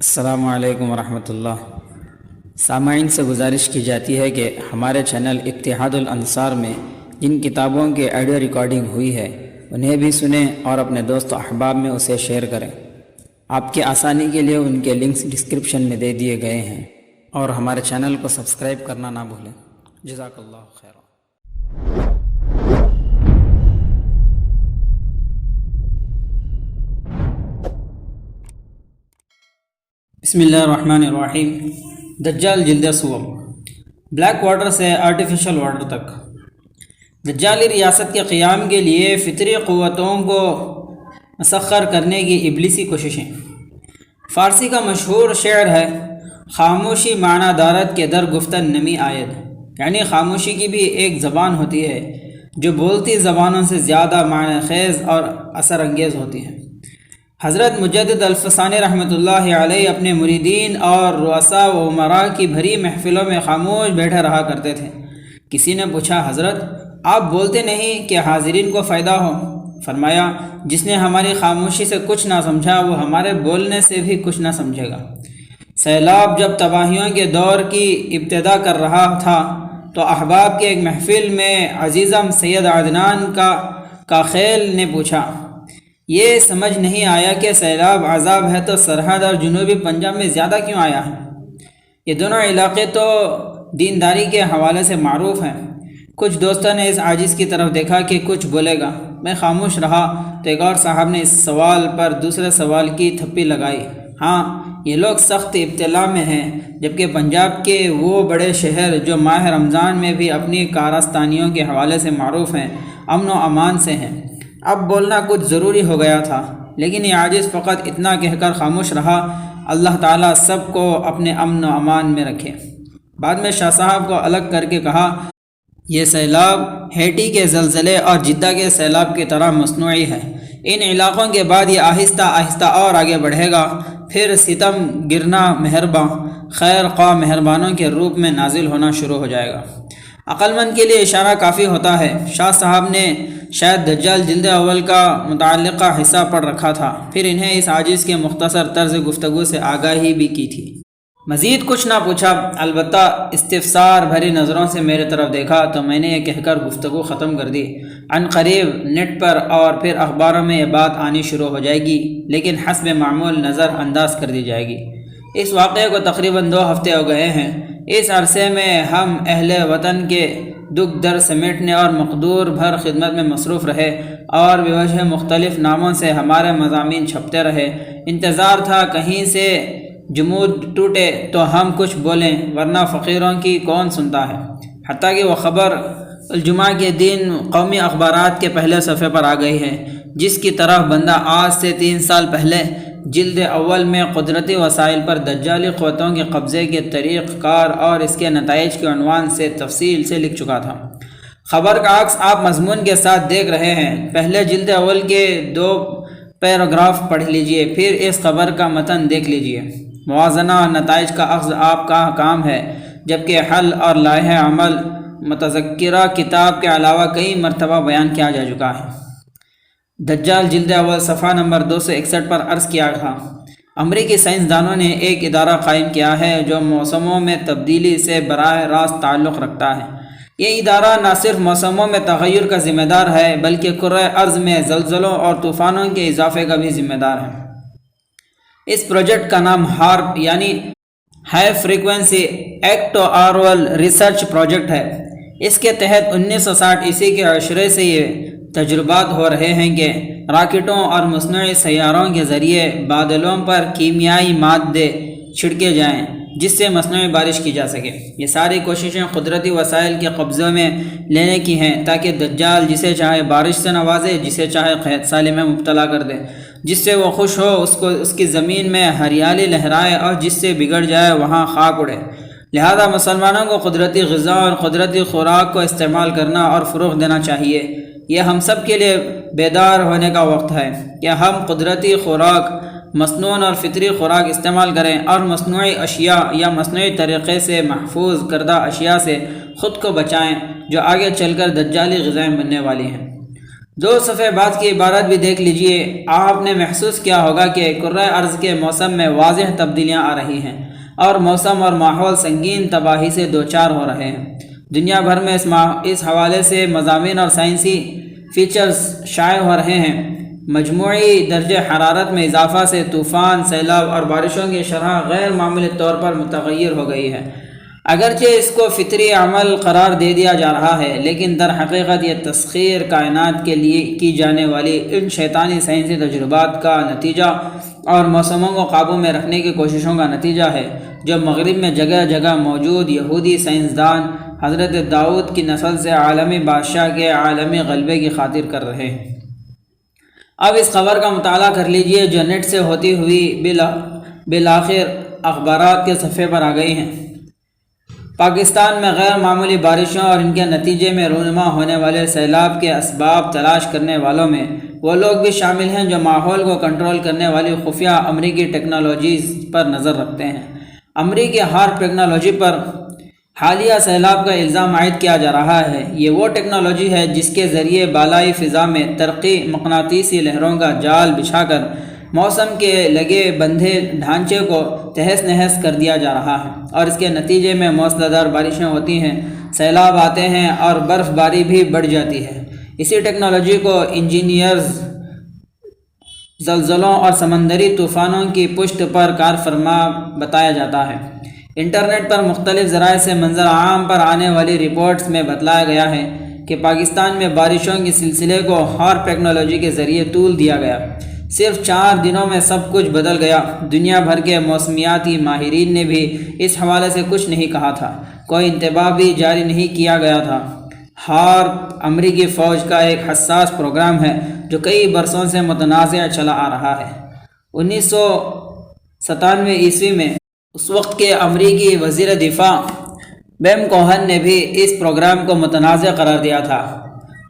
السلام علیکم ورحمۃ اللہ۔ سامعین سے گزارش کی جاتی ہے کہ ہمارے چینل اتحاد الانصار میں جن کتابوں کی آڈیو ریکارڈنگ ہوئی ہے انہیں بھی سنیں اور اپنے دوست و احباب میں اسے شیئر کریں۔ آپ کی آسانی کے لیے ان کے لنکس ڈسکرپشن میں دے دیے گئے ہیں، اور ہمارے چینل کو سبسکرائب کرنا نہ بھولیں۔ جزاک اللہ خیر۔ بسم اللہ الرحمن الرحیم۔ دجال جلد سوم، بلیک واٹر سے آرٹیفیشل واٹر تک۔ دجالی ریاست کے قیام کے لیے فطری قوتوں کو مسخر کرنے کی ابلیسی کوششیں۔ فارسی کا مشہور شعر ہے، خاموشی معنی دارت کے در گفتن نمی آید، یعنی خاموشی کی بھی ایک زبان ہوتی ہے جو بولتی زبانوں سے زیادہ معنی خیز اور اثر انگیز ہوتی ہے۔ حضرت مجدد الفسانی رحمۃ اللہ علیہ اپنے مریدین اور رؤساء و امراء کی بھری محفلوں میں خاموش بیٹھے رہا کرتے تھے۔ کسی نے پوچھا، حضرت آپ بولتے نہیں کہ حاضرین کو فائدہ ہو؟ فرمایا، جس نے ہماری خاموشی سے کچھ نہ سمجھا وہ ہمارے بولنے سے بھی کچھ نہ سمجھے گا۔ سیلاب جب تباہیوں کے دور کی ابتدا کر رہا تھا تو احباب کی ایک محفل میں عزیزم سید عدنان کا خیل نے پوچھا، یہ سمجھ نہیں آیا کہ سیلاب عذاب ہے تو سرحد اور جنوبی پنجاب میں زیادہ کیوں آیا ہے؟ یہ دونوں علاقے تو دینداری کے حوالے سے معروف ہیں۔ کچھ دوستوں نے اس عاجز کی طرف دیکھا کہ کچھ بولے گا۔ میں خاموش رہا تو ایک اور صاحب نے اس سوال پر دوسرے سوال کی تھپی لگائی، ہاں یہ لوگ سخت ابتلا میں ہیں، جبکہ پنجاب کے وہ بڑے شہر جو ماہ رمضان میں بھی اپنی کارستانیوں کے حوالے سے معروف ہیں، امن و امان سے ہیں۔ اب بولنا کچھ ضروری ہو گیا تھا، لیکن یہ عاجز فقط اتنا کہہ کر خاموش رہا، اللہ تعالیٰ سب کو اپنے امن و امان میں رکھے۔ بعد میں شاہ صاحب کو الگ کر کے کہا، یہ سیلاب ہیٹی کے زلزلے اور جدہ کے سیلاب کی طرح مصنوعی ہے۔ ان علاقوں کے بعد یہ آہستہ آہستہ اور آگے بڑھے گا، پھر ستم گرنا مہرباں خیر خواہ مہربانوں کے روپ میں نازل ہونا شروع ہو جائے گا۔ عقل مند کے لیے اشارہ کافی ہوتا ہے۔ شاہ صاحب نے شاید دجال جلد اول کا متعلقہ حصہ پڑھ رکھا تھا، پھر انہیں اس عاجز کے مختصر طرز گفتگو سے آگاہی بھی کی تھی۔ مزید کچھ نہ پوچھا، البتہ استفسار بھری نظروں سے میرے طرف دیکھا تو میں نے یہ کہہ کر گفتگو ختم کر دی، عن قریب نیٹ پر اور پھر اخباروں میں یہ بات آنی شروع ہو جائے گی، لیکن حسب معمول نظر انداز کر دی جائے گی۔ اس واقعے کو تقریباً 2 ہفتے ہو گئے ہیں۔ اس عرصے میں ہم اہل وطن کے دکھ در سمیٹنے اور مقدور بھر خدمت میں مصروف رہے، اور بوجہ مختلف ناموں سے ہمارے مضامین چھپتے رہے۔ انتظار تھا کہیں سے جمود ٹوٹے تو ہم کچھ بولیں، ورنہ فقیروں کی کون سنتا ہے۔ حتیٰ کہ وہ خبر الجمعہ کے دن قومی اخبارات کے پہلے صفحے پر آ گئی ہے، جس کی طرف بندہ آج سے 3 سال پہلے جلد اول میں قدرتی وسائل پر دجالی قوتوں کے قبضے کے طریق کار اور اس کے نتائج کے عنوان سے تفصیل سے لکھ چکا تھا۔ خبر کا عکس آپ مضمون کے ساتھ دیکھ رہے ہیں۔ پہلے جلد اول کے 2 پیراگراف پڑھ لیجئے، پھر اس خبر کا متن دیکھ لیجئے۔ موازنہ اور نتائج کا اخذ آپ کا کام ہے، جبکہ حل اور لائحہ عمل متذکرہ کتاب کے علاوہ کئی مرتبہ بیان کیا جا چکا ہے۔ دجال جلد اول صفحہ نمبر 261 پر عرض کیا تھا، امریکی سائنسدانوں نے ایک ادارہ قائم کیا ہے جو موسموں میں تبدیلی سے براہ راست تعلق رکھتا ہے۔ یہ ادارہ نہ صرف موسموں میں تغیر کا ذمہ دار ہے بلکہ کرۂ ارض میں زلزلوں اور طوفانوں کے اضافے کا بھی ذمہ دار ہے۔ اس پروجیکٹ کا نام ہارپ یعنی high frequency active auroral research project ہے۔ اس کے تحت 1960 عیسوی کے عشرے سے یہ تجربات ہو رہے ہیں کہ راکٹوں اور مصنوعی سیاروں کے ذریعے بادلوں پر کیمیائی مادے چھڑکے جائیں جس سے مصنوعی بارش کی جا سکے۔ یہ ساری کوششیں قدرتی وسائل کے قبضے میں لینے کی ہیں تاکہ دجال جسے چاہے بارش سے نوازے، جسے چاہے قحط سالی میں مبتلا کر دے، جس سے وہ خوش ہو اس کی زمین میں ہریالی لہرائے اور جس سے بگڑ جائے وہاں خاک اڑے۔ لہذا مسلمانوں کو قدرتی غذا اور قدرتی خوراک کو استعمال کرنا اور فروغ دینا چاہیے۔ یہ ہم سب کے لیے بیدار ہونے کا وقت ہے کہ ہم قدرتی خوراک، مصنوعی اور فطری خوراک استعمال کریں اور مصنوعی اشیاء یا مصنوعی طریقے سے محفوظ کردہ اشیاء سے خود کو بچائیں جو آگے چل کر دجالی غذائیں بننے والی ہیں۔ دو صفحے بعد کی عبارت بھی دیکھ لیجئے۔ آپ نے محسوس کیا ہوگا کہ کرۂ ارض کے موسم میں واضح تبدیلیاں آ رہی ہیں اور موسم اور ماحول سنگین تباہی سے دوچار ہو رہے ہیں۔ دنیا بھر میں اس حوالے سے مضامین اور سائنسی فیچرز شائع ہو رہے ہیں۔ مجموعی درجہ حرارت میں اضافہ سے طوفان، سیلاب اور بارشوں کی شرح غیر معمولی طور پر متغیر ہو گئی ہے۔ اگرچہ اس کو فطری عمل قرار دے دیا جا رہا ہے، لیکن در حقیقت یہ تسخیر کائنات کے لیے کی جانے والی ان شیطانی سائنسی تجربات کا نتیجہ اور موسموں کو قابو میں رکھنے کی کوششوں کا نتیجہ ہے جو مغرب میں جگہ جگہ موجود یہودی سائنسدان حضرت داؤد کی نسل سے عالمی بادشاہ کے عالمی غلبے کی خاطر کر رہے ہیں۔ اب اس خبر کا مطالعہ کر لیجئے جو نیٹ سے ہوتی ہوئی بالآخر اخبارات کے صفحے پر آ گئی ہیں۔ پاکستان میں غیر معمولی بارشوں اور ان کے نتیجے میں رونما ہونے والے سیلاب کے اسباب تلاش کرنے والوں میں وہ لوگ بھی شامل ہیں جو ماحول کو کنٹرول کرنے والی خفیہ امریکی ٹیکنالوجیز پر نظر رکھتے ہیں۔ امریکی ہارپ ٹیکنالوجی پر حالیہ سیلاب کا الزام عائد کیا جا رہا ہے۔ یہ وہ ٹیکنالوجی ہے جس کے ذریعے بالائی فضا میں ترقی مقناطیسی لہروں کا جال بچھا کر موسم کے لگے بندھے ڈھانچے کو تہس نہس کر دیا جا رہا ہے، اور اس کے نتیجے میں موسلادھار بارشیں ہوتی ہیں، سیلاب آتے ہیں اور برف باری بھی بڑھ جاتی ہے۔ اسی ٹیکنالوجی کو انجینئرز زلزلوں اور سمندری طوفانوں کی پشت پر کار فرما بتایا جاتا ہے۔ انٹرنیٹ پر مختلف ذرائع سے منظر عام پر آنے والی رپورٹس میں بتلایا گیا ہے کہ پاکستان میں بارشوں کے سلسلے کو ہارپ ٹیکنالوجی کے ذریعے طول دیا گیا۔ صرف 4 دنوں میں سب کچھ بدل گیا۔ دنیا بھر کے موسمیاتی ماہرین نے بھی اس حوالے سے کچھ نہیں کہا تھا، کوئی انتباہ بھی جاری نہیں کیا گیا تھا۔ ہارپ امریکی فوج کا ایک حساس پروگرام ہے جو کئی برسوں سے متنازع چلا آ رہا ہے۔ 1997 عیسوی میں اس وقت کے امریکی وزیر دفاع بیم کوہن نے بھی اس پروگرام کو متنازع قرار دیا تھا۔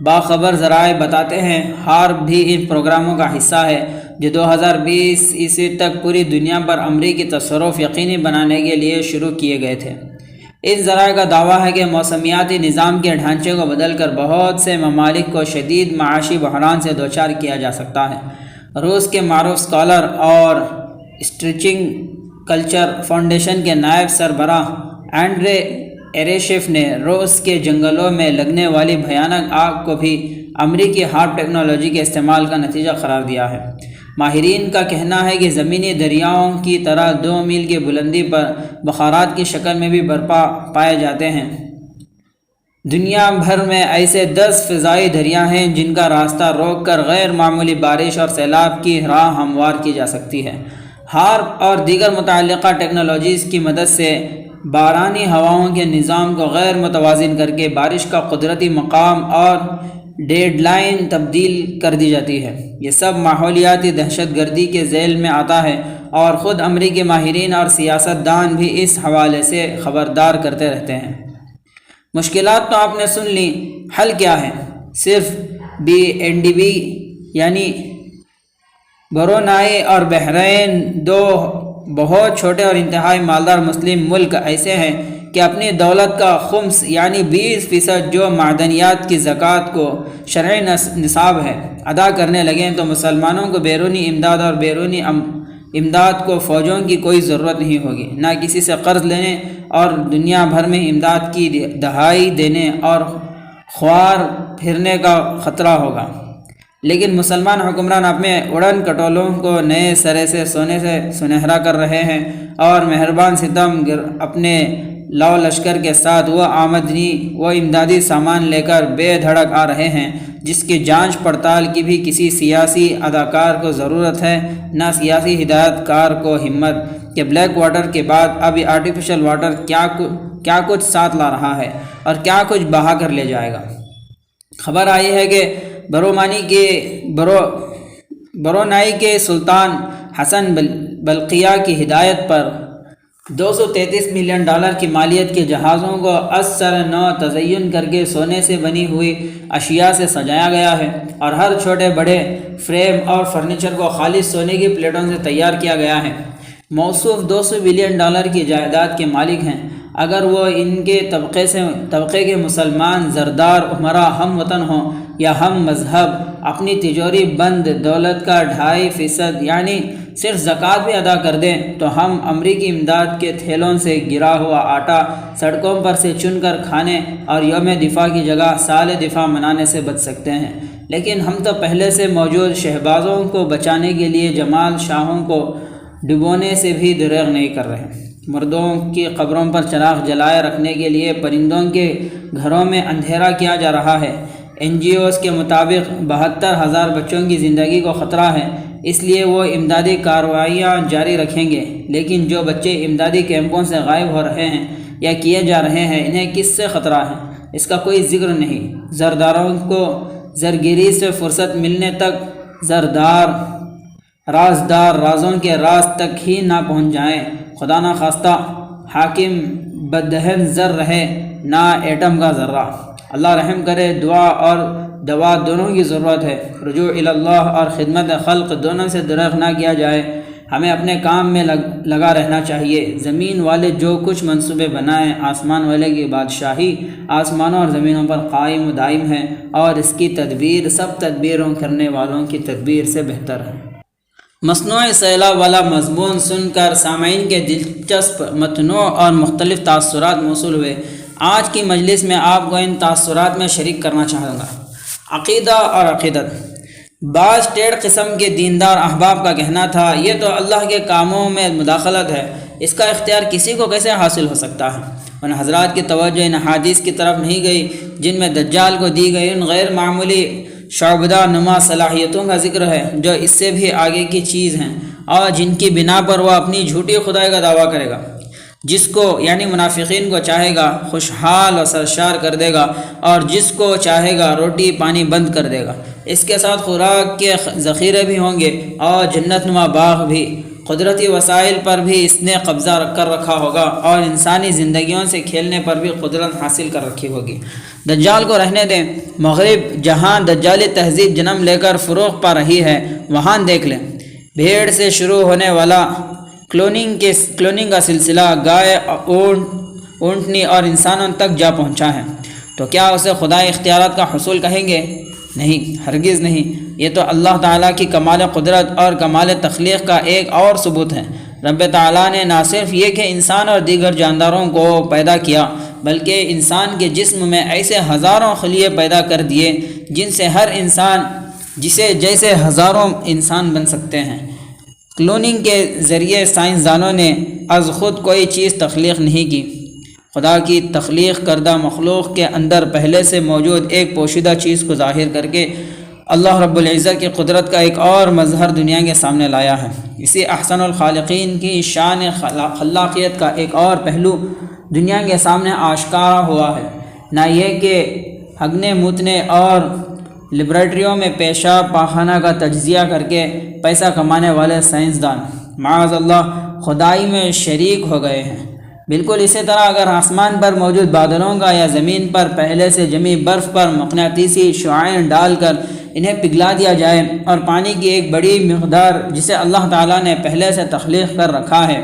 باخبر ذرائع بتاتے ہیں ہارپ بھی ان پروگراموں کا حصہ ہے جو 2020 عیسوی تک پوری دنیا پر امریکی تصرف یقینی بنانے کے لیے شروع کیے گئے تھے۔ اس ذرائع کا دعویٰ ہے کہ موسمیاتی نظام کے ڈھانچے کو بدل کر بہت سے ممالک کو شدید معاشی بحران سے دوچار کیا جا سکتا ہے۔ روس کے معروف اسکالر اور اسٹریچنگ کلچر فاؤنڈیشن کے نائب سربراہ اینڈرے ایریشیف نے روس کے جنگلوں میں لگنے والی بھیانک آگ کو بھی امریکی ہارپ ٹیکنالوجی کے استعمال کا نتیجہ قرار دیا ہے۔ ماہرین کا کہنا ہے کہ زمینی دریاؤں کی طرح 2 میل کی بلندی پر بخارات کی شکل میں بھی برپا پائے جاتے ہیں۔ دنیا بھر میں ایسے 10 فضائی دریا ہیں جن کا راستہ روک کر غیر معمولی بارش اور سیلاب کی راہ ہموار کی جا سکتی ہے۔ ہارپ اور دیگر متعلقہ ٹیکنالوجیز کی مدد سے بارانی ہواؤں کے نظام کو غیر متوازن کر کے بارش کا قدرتی مقام اور ڈیڈ لائن تبدیل کر دی جاتی ہے۔ یہ سب ماحولیاتی دہشت گردی کے ذیل میں آتا ہے اور خود امریکی ماہرین اور سیاست دان بھی اس حوالے سے خبردار کرتے رہتے ہیں۔ مشکلات تو آپ نے سن لی، حل کیا ہے؟ صرف BNDB یعنی برونائی اور بحرین 2 بہت چھوٹے اور انتہائی مالدار مسلم ملک ایسے ہیں کہ اپنی دولت کا خمس یعنی 20% جو معدنیات کی زکوٰۃ کو شرعی نصاب ہے ادا کرنے لگیں تو مسلمانوں کو بیرونی امداد اور بیرونی امداد کو فوجوں کی کوئی ضرورت نہیں ہوگی، نہ کسی سے قرض لینے اور دنیا بھر میں امداد کی دہائی دینے اور خوار پھرنے کا خطرہ ہوگا۔ لیکن مسلمان حکمران اپنے اڑن کٹولوں کو نئے سرے سے سونے سے سنہرا کر رہے ہیں اور مہربان ستم اپنے لو لشکر کے ساتھ وہ آمدنی وہ امدادی سامان لے کر بے دھڑک آ رہے ہیں جس کی جانچ پڑتال کی بھی کسی سیاسی اداکار کو ضرورت ہے، نہ سیاسی ہدایت کار کو ہمت کہ بلیک واٹر کے بعد ابھی آرٹیفیشل واٹر کیا کچھ ساتھ لا رہا ہے اور کیا کچھ بہا کر لے جائے گا۔ خبر آئی ہے کہ برونائی کے سلطان حسن بلقیہ کی ہدایت پر $233 ملین کی مالیت کے جہازوں کو از سر نو تزئین کر کے سونے سے بنی ہوئی اشیاء سے سجایا گیا ہے اور ہر چھوٹے بڑے فریم اور فرنیچر کو خالص سونے کی پلیٹوں سے تیار کیا گیا ہے۔ موصوف $200 بلین کی جائیداد کے مالک ہیں۔ اگر وہ ان کے طبقے کے مسلمان زردار عمرا ہم وطن ہوں یا ہم مذہب اپنی تجوری بند دولت کا 2.5% یعنی صرف زکوٰۃ بھی ادا کر دیں تو ہم امریکی امداد کے تھیلوں سے گرا ہوا آٹا سڑکوں پر سے چن کر کھانے اور یوم دفاع کی جگہ سال دفاع منانے سے بچ سکتے ہیں۔ لیکن ہم تو پہلے سے موجود شہبازوں کو بچانے کے لیے جمال شاہوں کو ڈبونے سے بھی دریغ نہیں کر رہے۔ مردوں کی قبروں پر چراغ جلائے رکھنے کے لیے پرندوں کے گھروں میں اندھیرا کیا جا رہا ہے۔ NGOs کے مطابق 72,000 بچوں کی زندگی کو خطرہ ہے، اس لیے وہ امدادی کارروائیاں جاری رکھیں گے۔ لیکن جو بچے امدادی کیمپوں سے غائب ہو رہے ہیں یا کیے جا رہے ہیں، انہیں کس سے خطرہ ہے؟ اس کا کوئی ذکر نہیں۔ زرداروں کو زرگیری سے فرصت ملنے تک زردار رازدار رازوں کے راز تک ہی نہ پہنچ جائیں۔ خدا نہ خواستہ حاکم بدہن زر رہے نہ ایٹم کا ذرہ۔ اللہ رحم کرے۔ دعا اور دوا دونوں کی ضرورت ہے۔ رجوع اللہ اور خدمت خلق دونوں سے دریغ نہ کیا جائے۔ ہمیں اپنے کام میں لگا رہنا چاہیے۔ زمین والے جو کچھ منصوبے بنائیں، آسمان والے کی بادشاہی آسمانوں اور زمینوں پر قائم و دائم ہے، اور اس کی تدبیر سب تدبیروں کرنے والوں کی تدبیر سے بہتر ہے۔ مصنوعی سیلاب والا مضمون سن کر سامعین کے دلچسپ متنوع اور مختلف تاثرات موصول ہوئے۔ آج کی مجلس میں آپ کو ان تاثرات میں شریک کرنا چاہوں گا۔ عقیدہ اور عقیدت۔ بعض ٹیڑھ قسم کے دیندار احباب کا کہنا تھا یہ تو اللہ کے کاموں میں مداخلت ہے، اس کا اختیار کسی کو کیسے حاصل ہو سکتا ہے؟ ان حضرات کی توجہ ان حدیث کی طرف نہیں گئی جن میں دجال کو دی گئی ان غیر معمولی شعبدہ نما صلاحیتوں کا ذکر ہے جو اس سے بھی آگے کی چیز ہیں، اور جن کی بنا پر وہ اپنی جھوٹی خدائی کا دعویٰ کرے گا۔ جس کو یعنی منافقین کو چاہے گا خوشحال اور سرشار کر دے گا، اور جس کو چاہے گا روٹی پانی بند کر دے گا۔ اس کے ساتھ خوراک کے ذخیرے بھی ہوں گے اور جنت نما باغ بھی۔ قدرتی وسائل پر بھی اس نے قبضہ کر رکھا ہوگا، اور انسانی زندگیوں سے کھیلنے پر بھی قدرت حاصل کر رکھی ہوگی۔ دجال کو رہنے دیں۔ مغرب جہاں دجالی تہذیب جنم لے کر فروغ پا رہی ہے وہاں دیکھ لیں۔ بھیڑ سے شروع ہونے والا کلوننگ کا سلسلہ گائے، اونٹنی اور انسانوں تک جا پہنچا ہے، تو کیا اسے خدای اختیارات کا حصول کہیں گے؟ نہیں، ہرگز نہیں۔ یہ تو اللہ تعالیٰ کی کمال قدرت اور کمال تخلیق کا ایک اور ثبوت ہے۔ رب تعالیٰ نے نہ صرف یہ کہ انسان اور دیگر جانداروں کو پیدا کیا، بلکہ انسان کے جسم میں ایسے ہزاروں خلیے پیدا کر دیے جن سے ہر انسان جیسے ہزاروں انسان بن سکتے ہیں۔ کلوننگ کے ذریعے سائنسدانوں نے از خود کوئی چیز تخلیق نہیں کی۔ خدا کی تخلیق کردہ مخلوق کے اندر پہلے سے موجود ایک پوشیدہ چیز کو ظاہر کر کے اللہ رب العزت کی قدرت کا ایک اور مظہر دنیا کے سامنے لایا ہے۔ اسی احسن الخالقین کی شان خلاقیت کا ایک اور پہلو دنیا کے سامنے آشکارا ہوا ہے۔ نہ یہ کہ ہگنے موتنے اور لیبارٹریوں میں پیشاب پاخانہ کا تجزیہ کر کے پیسہ کمانے والے سائنسدان معاذ اللہ خدائی میں شریک ہو گئے ہیں۔ بالکل اسی طرح اگر آسمان پر موجود بادلوں کا یا زمین پر پہلے سے جمی برف پر مقناطیسی شعاعیں ڈال کر انہیں پگھلا دیا جائے، اور پانی کی ایک بڑی مقدار جسے اللہ تعالیٰ نے پہلے سے تخلیق کر رکھا ہے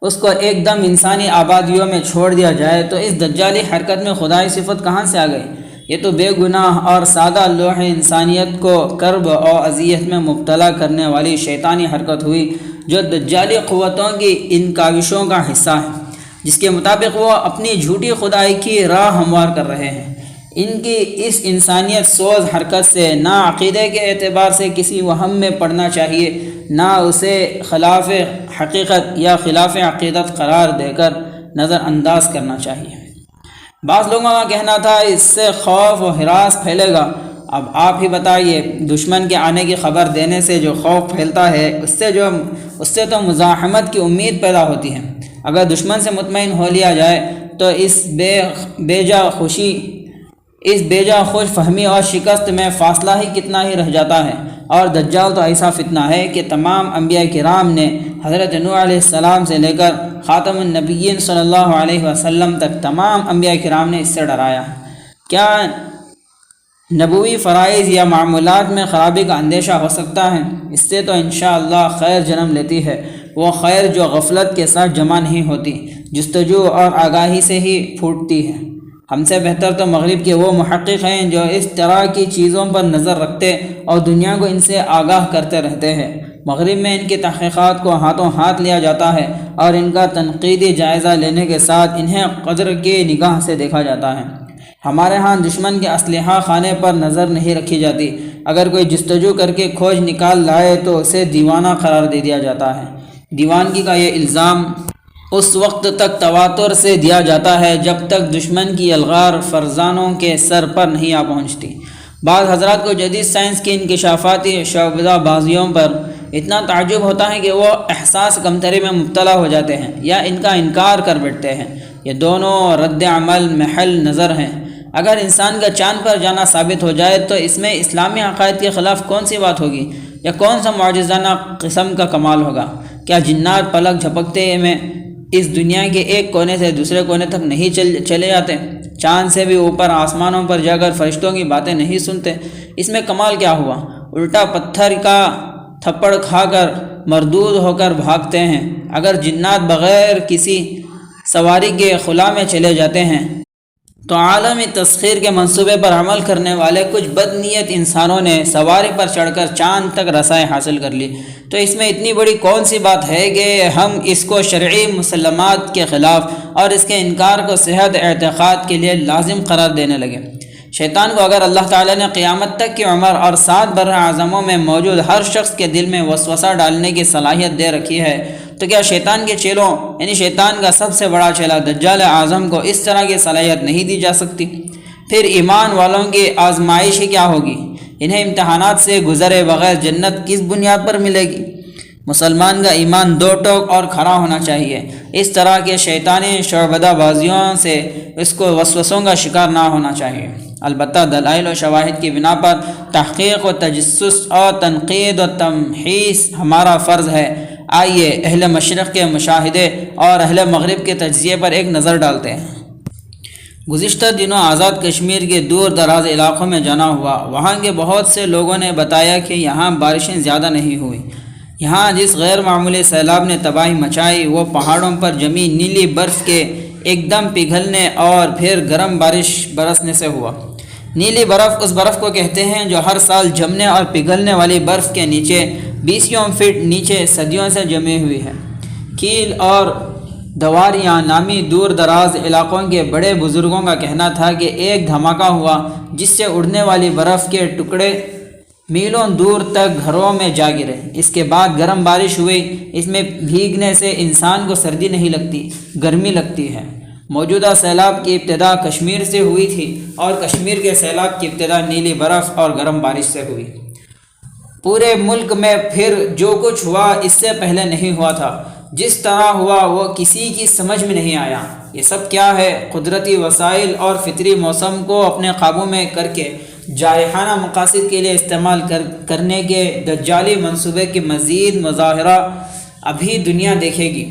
اس کو ایک دم انسانی آبادیوں میں چھوڑ دیا جائے، تو اس دجالی حرکت میں خدائی صفت کہاں سے آ گئی؟ یہ تو بے گناہ اور سادہ لوح انسانیت کو کرب اور اذیت میں مبتلا کرنے والی شیطانی حرکت ہوئی جو دجالی قوتوں کی ان کاوشوں کا حصہ ہے، جس کے مطابق وہ اپنی جھوٹی خدائی کی راہ ہموار کر رہے ہیں۔ ان کی اس انسانیت سوز حرکت سے نہ عقیدے کے اعتبار سے کسی وہم میں پڑنا چاہیے، نہ اسے خلاف حقیقت یا خلاف عقیدت قرار دے کر نظر انداز کرنا چاہیے۔ بعض لوگوں کا کہنا تھا اس سے خوف و ہراس پھیلے گا۔ اب آپ ہی بتائیے، دشمن کے آنے کی خبر دینے سے جو خوف پھیلتا ہے اس سے تو مزاحمت کی امید پیدا ہوتی ہے۔ اگر دشمن سے مطمئن ہو لیا جائے تو اس بے جا خوش فہمی اور شکست میں فاصلہ ہی کتنا ہی رہ جاتا ہے۔ اور دجال تو ایسا فتنہ ہے کہ تمام انبیاء کرام نے حضرت نوح علیہ السلام سے لے کر خاتم النبیین صلی اللہ علیہ وسلم تک تمام انبیاء کرام نے اس سے ڈرایا ہے۔ کیا نبوی فرائض یا معمولات میں خرابی کا اندیشہ ہو سکتا ہے؟ اس سے تو انشاءاللہ خیر جنم لیتی ہے، وہ خیر جو غفلت کے ساتھ جمع نہیں ہوتی، جستجو اور آگاہی سے ہی پھوٹتی ہے۔ ہم سے بہتر تو مغرب کے وہ محقق ہیں جو اس طرح کی چیزوں پر نظر رکھتے اور دنیا کو ان سے آگاہ کرتے رہتے ہیں۔ مغرب میں ان کی تحقیقات کو ہاتھوں ہاتھ لیا جاتا ہے اور ان کا تنقیدی جائزہ لینے کے ساتھ انہیں قدر کی نگاہ سے دیکھا جاتا ہے۔ ہمارے ہاں دشمن کے اسلحہ خانے پر نظر نہیں رکھی جاتی، اگر کوئی جستجو کر کے کھوج نکال لائے تو اسے دیوانہ قرار دے دیا جاتا ہے۔ دیوانگی کا یہ الزام اس وقت تک تواتر سے دیا جاتا ہے جب تک دشمن کی یلغار فرزانوں کے سر پر نہیں آ پہنچتی۔ بعض حضرات کو جدید سائنس کی انکشافاتی شعبدہ بازیوں پر اتنا تعجب ہوتا ہے کہ وہ احساس کمتری میں مبتلا ہو جاتے ہیں یا ان کا انکار کر بیٹھتے ہیں۔ یہ دونوں رد عمل محل نظر ہیں۔ اگر انسان کا چاند پر جانا ثابت ہو جائے تو اس میں اسلامی عقائد کے خلاف کون سی بات ہوگی یا کون سا معجزانہ قسم کا کمال ہوگا؟ کیا جنات پلک جھپکتے میں اس دنیا کے ایک کونے سے دوسرے کونے تک نہیں چلے جاتے؟ چاند سے بھی اوپر آسمانوں پر جا کر فرشتوں کی باتیں نہیں سنتے؟ اس میں کمال کیا ہوا؟ الٹا پتھر کا تھپڑ کھا کر مردود ہو کر بھاگتے ہیں۔ اگر جنات بغیر کسی سواری کے خلا میں چلے جاتے ہیں تو عالمی تسخیر کے منصوبے پر عمل کرنے والے کچھ بد نیت انسانوں نے سواری پر چڑھ کر چاند تک رسائی حاصل کر لی، تو اس میں اتنی بڑی کون سی بات ہے کہ ہم اس کو شرعی مسلمات کے خلاف اور اس کے انکار کو صحت اعتقاد کے لیے لازم قرار دینے لگے؟ شیطان کو اگر اللہ تعالیٰ نے قیامت تک کی عمر اور 7 بر اعظموں میں موجود ہر شخص کے دل میں وسوسہ ڈالنے کی صلاحیت دے رکھی ہے، تو کیا شیطان کے چیلوں یعنی شیطان کا سب سے بڑا چیلا دجال اعظم کو اس طرح کی صلاحیت نہیں دی جا سکتی؟ پھر ایمان والوں کی آزمائش ہی کیا ہوگی؟ انہیں امتحانات سے گزرے بغیر جنت کس بنیاد پر ملے گی؟ مسلمان کا ایمان 2 ٹوک اور کھڑا ہونا چاہیے، اس طرح کے شیطانی شعبدہ بازیوں سے اس کو وسوسوں کا شکار نہ ہونا چاہیے۔ البتہ دلائل و شواہد کی بنا پر تحقیق و تجسس اور تنقید و تمحیص ہمارا فرض ہے۔ آئیے اہل مشرق کے مشاہدے اور اہل مغرب کے تجزیے پر ایک نظر ڈالتے ہیں۔ گزشتہ دنوں آزاد کشمیر کے دور دراز علاقوں میں جانا ہوا۔ وہاں کے بہت سے لوگوں نے بتایا کہ یہاں بارشیں زیادہ نہیں ہوئی۔ یہاں جس غیر معمولی سیلاب نے تباہی مچائی وہ پہاڑوں پر جمی نیلی برف کے ایک دم پگھلنے اور پھر گرم بارش برسنے سے ہوا۔ نیلی برف اس برف کو کہتے ہیں جو ہر سال جمنے اور پگھلنے والی برف کے نیچے 20 فٹ نیچے صدیوں سے جمی ہوئی ہے۔ کیل اور دواریاں نامی دور دراز علاقوں کے بڑے بزرگوں کا کہنا تھا کہ ایک دھماکہ ہوا جس سے اڑنے والی برف کے ٹکڑے میلوں دور تک گھروں میں جا گرے۔ اس کے بعد گرم بارش ہوئی۔ اس میں بھیگنے سے انسان کو سردی نہیں لگتی، گرمی لگتی ہے۔ موجودہ سیلاب کی ابتدا کشمیر سے ہوئی تھی اور کشمیر کے سیلاب کی ابتدا نیلی برف اور گرم بارش سے ہوئی۔ پورے ملک میں پھر جو کچھ ہوا اس سے پہلے نہیں ہوا تھا۔ جس طرح ہوا وہ کسی کی سمجھ میں نہیں آیا۔ یہ سب کیا ہے؟ قدرتی وسائل اور فطری موسم کو اپنے قابو میں کر کے جارحانہ مقاصد کے لیے استعمال کرنے کے دجالی منصوبے کی مزید مظاہرہ ابھی دنیا دیکھے گی۔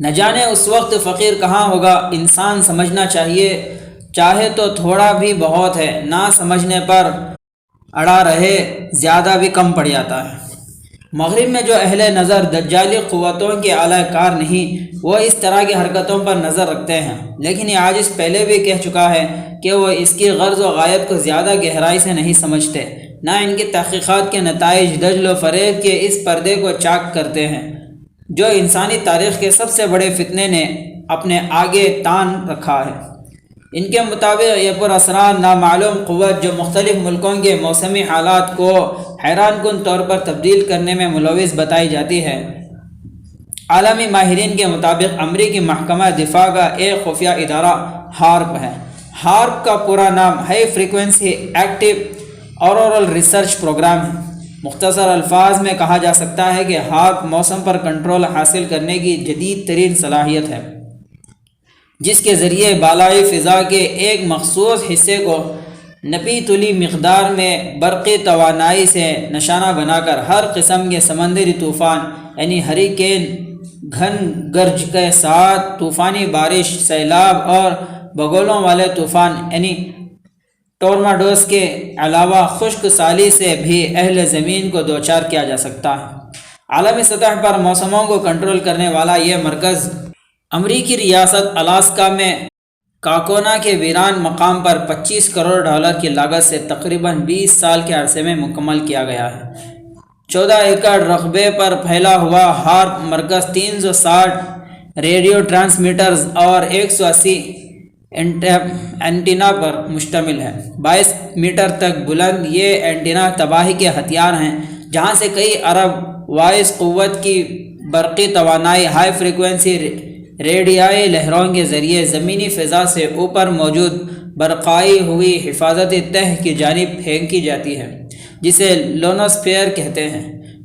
نہ جانے اس وقت فقیر کہاں ہوگا۔ انسان سمجھنا چاہے تو تھوڑا بھی بہت ہے، نہ سمجھنے پر اڑا رہے زیادہ بھی کم پڑ جاتا ہے۔ مغرب میں جو اہل نظر دجالی قوتوں کے اعلی کار نہیں، وہ اس طرح کی حرکتوں پر نظر رکھتے ہیں، لیکن یہ عاجز پہلے بھی کہہ چکا ہے کہ وہ اس کی غرض و غایت کو زیادہ گہرائی سے نہیں سمجھتے، نہ ان کی تحقیقات کے نتائج دجل و فریب کے اس پردے کو چاک کرتے ہیں جو انسانی تاریخ کے سب سے بڑے فتنے نے اپنے آگے تان رکھا ہے۔ ان کے مطابق یہ پر اسرار نامعلوم قوت جو مختلف ملکوں کے موسمی حالات کو حیران کن طور پر تبدیل کرنے میں ملوث بتائی جاتی ہے، عالمی ماہرین کے مطابق امریکی محکمہ دفاع کا ایک خفیہ ادارہ ہارپ ہے۔ ہارپ کا پورا نام high frequency active auroral research program ہے۔ مختصر الفاظ میں کہا جا سکتا ہے کہ ہارپ موسم پر کنٹرول حاصل کرنے کی جدید ترین صلاحیت ہے، جس کے ذریعے بالائی فضا کے ایک مخصوص حصے کو نپی تلی مقدار میں برقی توانائی سے نشانہ بنا کر ہر قسم کے سمندری طوفان یعنی ہریکین، گھن گرج کے ساتھ طوفانی بارش، سیلاب اور بگولوں والے طوفان یعنی ٹورناڈوز کے علاوہ خشک سالی سے بھی اہل زمین کو دوچار کیا جا سکتا ہے۔ عالمی سطح پر موسموں کو کنٹرول کرنے والا یہ مرکز امریکی ریاست الاسکا میں کاکونا کے ویران مقام پر 25 کروڑ ڈالر کی لاگت سے تقریباً 20 سال کے عرصے میں مکمل کیا گیا ہے۔ 14 ایکڑ رقبے پر پھیلا ہوا ہارپ مرکز 360 ریڈیو ٹرانسمیٹرز اور 180 اینٹینا پر مشتمل ہے۔ 22 میٹر تک بلند یہ اینٹینا تباہی کے ہتھیار ہیں، جہاں سے کئی ارب وائس قوت کی برقی توانائی ہائی فریکوینسی ریڈیائی لہروں کے ذریعے زمینی فضا سے اوپر موجود برقائی ہوئی حفاظتی تہ کی جانب پھینکی جاتی ہے، جسے لونوسفیئر کہتے ہیں۔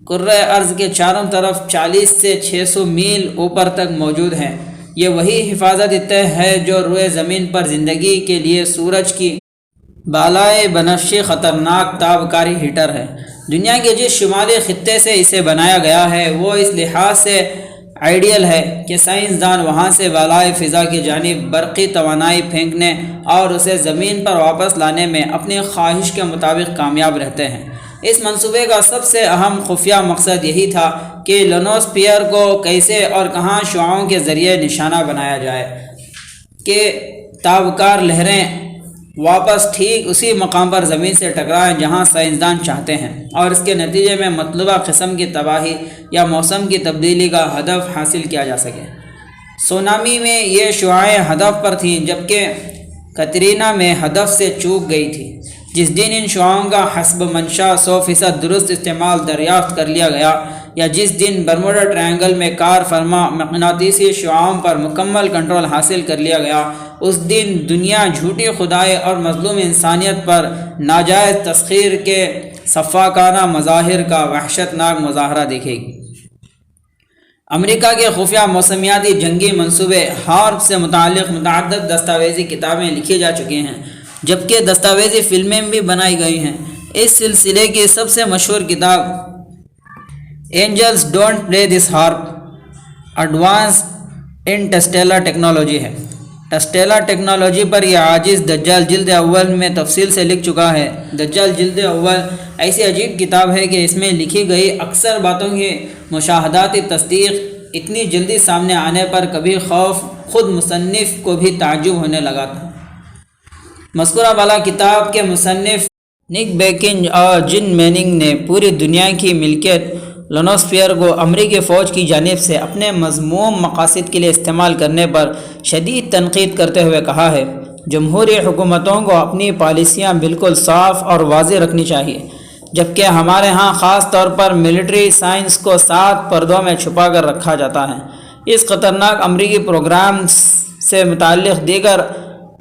کرۂ ارض کے چاروں طرف 40 سے 600 میل اوپر تک موجود ہیں۔ یہ وہی حفاظتی تہ ہے جو روئے زمین پر زندگی کے لیے سورج کی بالائے بنفشی خطرناک تابکاری ہیٹر ہے۔ دنیا کے جس شمالی خطے سے اسے بنایا گیا ہے وہ اس لحاظ سے آئیڈیل ہے کہ سائنسدان وہاں سے بالائے فضا کی جانب برقی توانائی پھینکنے اور اسے زمین پر واپس لانے میں اپنی خواہش کے مطابق کامیاب رہتے ہیں۔ اس منصوبے کا سب سے اہم خفیہ مقصد یہی تھا کہ لونوسفیئر کو کیسے اور کہاں شعاعوں کے ذریعے نشانہ بنایا جائے کہ تابکار لہریں واپس ٹھیک اسی مقام پر زمین سے ٹکرائیں جہاں سائنسدان چاہتے ہیں، اور اس کے نتیجے میں مطلوبہ قسم کی تباہی یا موسم کی تبدیلی کا ہدف حاصل کیا جا سکے۔ سونامی میں یہ شعاعیں ہدف پر تھیں، جبکہ کترینا میں ہدف سے چوک گئی تھی۔ جس دن ان شعاعوں کا حسب منشا 100% درست استعمال دریافت کر لیا گیا، یا جس دن برموڈا ٹرائنگل میں کار فرما مقناطیسی شعاعوں پر مکمل کنٹرول حاصل کر لیا گیا، اس دن دنیا جھوٹی خدائی اور مظلوم انسانیت پر ناجائز تسخیر کے سفاکانہ مظاہر کا وحشت ناک مظاہرہ دیکھے گی۔ امریکہ کے خفیہ موسمیاتی جنگی منصوبے ہارپ سے متعلق متعدد دستاویزی کتابیں لکھی جا چکی ہیں، جبکہ دستاویزی فلمیں بھی بنائی گئی ہیں۔ اس سلسلے کی سب سے مشہور کتاب angels don't play this HAARP advance in Tesla technology ہے۔ ٹسٹیلر ٹیکنالوجی پر یہ عاجز دجال جلد اول میں تفصیل سے لکھ چکا ہے۔ دجال جلد اول ایسی عجیب کتاب ہے کہ اس میں لکھی گئی اکثر باتوں کی مشاہداتی تصدیق اتنی جلدی سامنے آنے پر کبھی خود مصنف کو بھی تعجب ہونے لگا تھا۔ مذکورہ بالا کتاب کے مصنف نک بیکنج اور جن میننگ نے پوری دنیا کی ملکیت لونوسفیئر کو امریکی فوج کی جانب سے اپنے مذموم مقاصد کے لیے استعمال کرنے پر شدید تنقید کرتے ہوئے کہا ہے، جمہوری حکومتوں کو اپنی پالیسیاں بالکل صاف اور واضح رکھنی چاہیے، جبکہ ہمارے ہاں خاص طور پر ملٹری سائنس کو 7 پردوں میں چھپا کر رکھا جاتا ہے۔ اس خطرناک امریکی پروگرام سے متعلق دیگر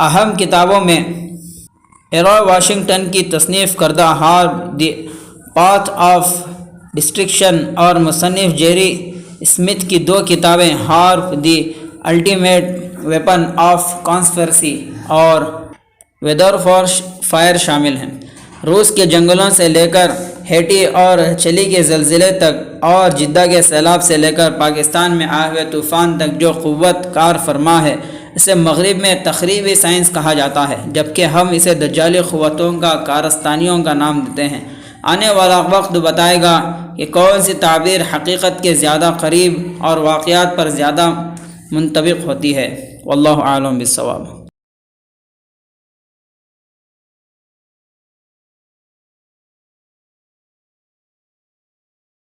اہم کتابوں میں ایرو واشنگٹن کی تصنیف کردہ HAARP the path of destruction اور مصنف جیری اسمتھ کی 2 کتابیں HAARP the ultimate weapon of conspiracy اور ویدر فار فائر شامل ہیں۔ روس کے جنگلوں سے لے کر ہیٹی اور چلی کے زلزلے تک اور جدہ کے سیلاب سے لے کر پاکستان میں آئے ہوئے طوفان تک جو قوت کار فرما ہے، اسے مغرب میں تخریبی سائنس کہا جاتا ہے، جبکہ ہم اسے دجالی قوتوں کا کارستانیوں کا نام دیتے ہیں۔ آنے والا وقت بتائے گا کہ کون سی تعبیر حقیقت کے زیادہ قریب اور واقعات پر زیادہ منطبق ہوتی ہے۔ واللہ اعلم بالصواب۔